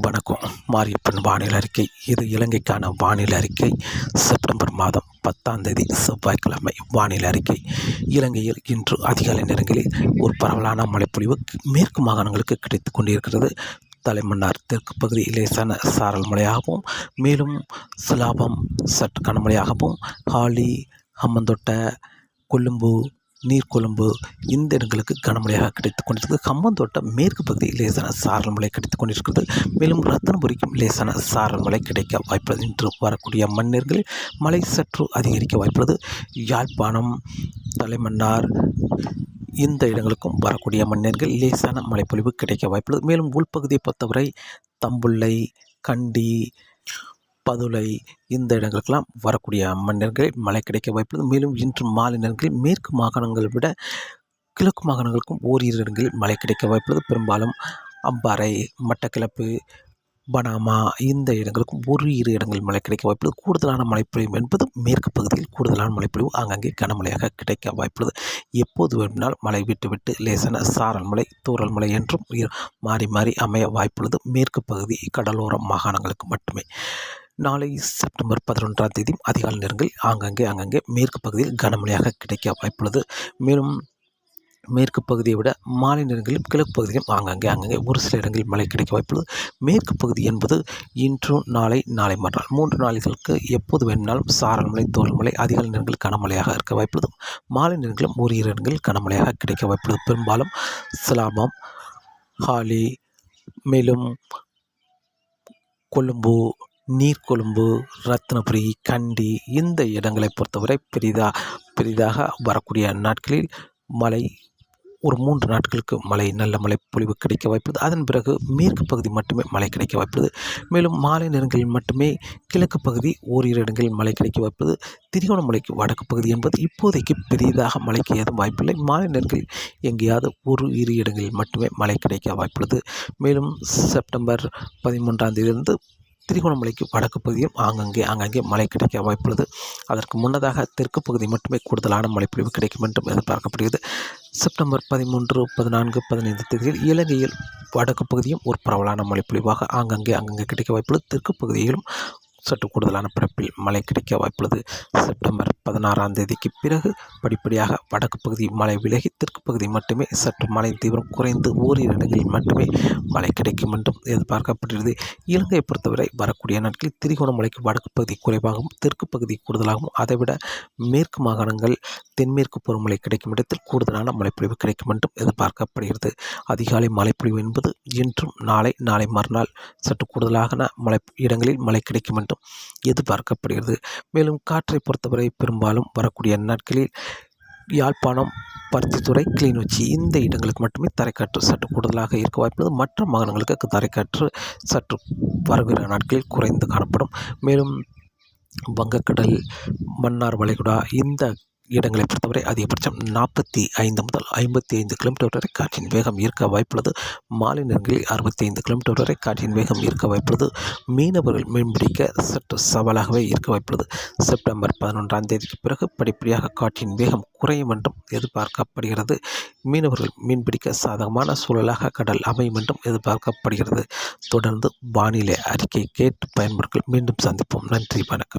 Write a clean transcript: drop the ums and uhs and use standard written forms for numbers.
வணக்கம். மாரியப்பன் வானிலை அறிக்கை. இது இலங்கைக்கான வானிலை அறிக்கை. செப்டம்பர் மாதம் 10ஆம் தேதி செவ்வாய்க்கிழமை வானிலை அறிக்கை. இலங்கையில் இன்று அதிகாலை நேரங்களில் ஒரு பரவலான மழைப்பொழிவு மேற்கு மாகாணங்களுக்கு கிடைத்துக் கொண்டிருக்கிறது. தலைமன்னார் தெற்கு பகுதி லேசான சாரல் மழையாகவும், மேலும் சிலாபம் சற்று கனமழையாகவும், ஹாலி, ஹம்மந்தோட்ட, கொழும்பு, நீர்கொழும்பு இந்த இடங்களுக்கு கனமழையாக கிடைத்துக் கொண்டிருக்கிறது. ஹம்மந்தோட்ட மேற்கு பகுதியில் லேசான சாரல் மழை கிடைத்துக் கொண்டிருக்கிறது. மேலும் ரத்தினபுரிக்கும் லேசான சாரல் மழை கிடைக்க வாய்ப்புள்ளது. இன்று வரக்கூடிய மணிநேரங்களில் மழை சற்று அதிகரிக்க வாய்ப்புள்ளது. யாழ்ப்பாணம், தலைமன்னார் இந்த இடங்களுக்கும் வரக்கூடிய மணிநேரங்கள் லேசான மழைப்பொழிவு கிடைக்க வாய்ப்புள்ளது. மேலும் உள்பகுதியை பொறுத்தவரை தம்புள்ளை, கண்டி, பதுளை இந்த இடங்களுக்கெல்லாம் வரக்கூடிய மணிநேரங்களில் மழை கிடைக்க வாய்ப்புள்ளது. மேலும் இன்று மாலை நேரங்களில் மேற்கு மாகாணங்களை விட கிழக்கு மாகாணங்களுக்கும் ஓரிரு இடங்களில் மழை கிடைக்க வாய்ப்புள்ளது. பெரும்பாலும் அம்பாறை, மட்டக்களப்பு, பனாமா இந்த இடங்களுக்கும் ஒரு இரு இடங்களில் மழை கிடைக்க வாய்ப்புள்ளது. கூடுதலான மழைப்பொழிவு என்பது மேற்கு பகுதியில் கூடுதலான மழைப்பொழிவு ஆங்காங்கே கனமழையாக கிடைக்க வாய்ப்புள்ளது. எப்போது வேண்டுமானால் மழை விட்டு லேசான சாரல் மழை, தூறல் மழை என்றும் மாறி மாறி அமைய வாய்ப்புள்ளது. மேற்கு பகுதி கடலோர மாகாணங்களுக்கு மட்டுமே. நாளை செப்டம்பர் 11ஆம் தேதி அதிகாலை நேரங்களில் ஆங்காங்கே மேற்கு பகுதியில் கனமழையாக கிடைக்க வாய்ப்புள்ளது. மேலும் மேற்கு பகுதியை விட மாலை நேரங்களில் கிழக்கு பகுதியிலும் ஆங்காங்கே ஒரு சில இடங்களில் மழை கிடைக்க வாய்ப்புள்ளது. மேற்கு பகுதி என்பது இன்று நாளை மறுநாள் 3 நாட்களுக்கு எப்போது வேணுமானாலும் சாரல் மழை, தூறல் மழை, அதிகாலை நேரங்களில் கனமழையாக இருக்க வாய்ப்புள்ளது. மாலை நேரங்களிலும் ஒரு இரு இடங்களில் கனமழையாக கிடைக்க வாய்ப்புள்ளது. பெரும்பாலும் சிலாபம், ஹாலி, மேலும் கொழும்பு, நீர்கொழும்பு, ரத்தினபுரி, கண்டி இந்த இடங்களை பொறுத்தவரை பெரிதாக வரக்கூடிய நாட்களில் மழை ஒரு 3 நாட்களுக்கு நல்ல மழை பொழிவு கிடைக்க வாய்ப்புள்ளது. அதன் பிறகு மேற்கு பகுதி மட்டுமே மழை கிடைக்க வாய்ப்புள்ளது. மேலும் மாலை நேரங்களில் மட்டுமே கிழக்கு பகுதி ஓரிரு இடங்களில் மழை கிடைக்க வாய்ப்புள்ளது. திரிகோணமலைக்கு வடக்கு பகுதி என்பது இப்போதைக்கு பெரிதாக மழைக்கு ஏதும் வாய்ப்பில்லை. மாலை நேரங்களில் எங்கேயாவது ஒரு இரு இடங்களில் மட்டுமே மழை கிடைக்க வாய்ப்புள்ளது. மேலும் செப்டம்பர் 13ஆம் தேதியிலிருந்து திரிகோணமலைக்கு வடக்கு பகுதியும் ஆங்காங்கே மழை கிடைக்க வாய்ப்புள்ளது. அதற்கு முன்னதாக தெற்கு பகுதி மட்டுமே கூடுதலான மழைப்பொழிவு கிடைக்கும் என்றும் எதிர்பார்க்கப்படுகிறது. செப்டம்பர் 13, 14, 15 தேதியில் இலங்கையில் வடக்கு பகுதியும் ஒரு பரவலான மழைப்பொழிவாக ஆங்காங்கே கிடைக்க வாய்ப்புள்ளது. தெற்கு பகுதியிலும் சற்று கூடுதலான பரப்பில் மழை கிடைக்க வாய்ப்புள்ளது. செப்டம்பர் 16ஆம் தேதிக்கு பிறகு படிப்படியாக வடக்கு பகுதி மழை விலகி தெற்கு பகுதி மட்டுமே சற்று மழை தீவிரம் குறைந்து ஓரிரு இடங்களில் மட்டுமே மழை கிடைக்கும் என்றும் எதிர்பார்க்கப்படுகிறது. இலங்கையை பொறுத்தவரை வரக்கூடிய நாட்களில் திரிகோணமலைக்கு வடக்கு பகுதி குறைவாகவும் தெற்கு பகுதி கூடுதலாகவும், அதைவிட மேற்கு மாகாணங்கள் தென்மேற்கு பருவமழை கிடைக்கும் இடத்தில் கூடுதலான மழைப்பொழிவு கிடைக்கும் என்றும் எதிர்பார்க்கப்படுகிறது. அதிகாலை மழைப்பொழிவு என்பது இன்றும் நாளை மறுநாள் சற்று கூடுதலான இடங்களில் மழை கிடைக்கும் என்றும் எதிர்பார்க்கப்படுகிறது. மேலும் காற்றை பொறுத்தவரை பெரும்பாலும் வரக்கூடிய நாட்களில் யாழ்ப்பாணம், பருத்தித்துறை, கிளிநொச்சி இந்த இடங்களுக்கு மட்டுமே தரைக்காற்று சற்று கூடுதலாக இருக்க வாய்ப்புள்ளது. மற்ற மாகாணங்களுக்கு தரைக்காற்று சற்று வருகிற நாட்களில் குறைந்து காணப்படும். மேலும் வங்கக்கடல், மன்னார் வளைகுடா இந்த இடங்களை பொறுத்தவரை அதிகபட்சம் 45 முதல் 55 கிலோமீட்டர் வரை காற்றின் வேகம் இருக்க வாய்ப்புள்ளது. மாலை நேரங்களில் 65 கிலோமீட்டர் வரை காற்றின் வேகம் இருக்க வாய்ப்புள்ளது. மீனவர்கள் மீன்பிடிக்க சற்று சவாலாகவே இருக்க வாய்ப்புள்ளது. செப்டம்பர் 11ஆம் தேதிக்கு பிறகு படிப்படியாக காற்றின் வேகம் குறையும் என்றும் எதிர்பார்க்கப்படுகிறது. மீனவர்கள் மீன்பிடிக்க சாதகமான சூழலாக கடல் அமையும் என்றும் எதிர்பார்க்கப்படுகிறது. தொடர்ந்து வானிலை அறிக்கை கேட்டு பயன்படுங்கள். மீண்டும் சந்திப்போம். நன்றி, வணக்கம்.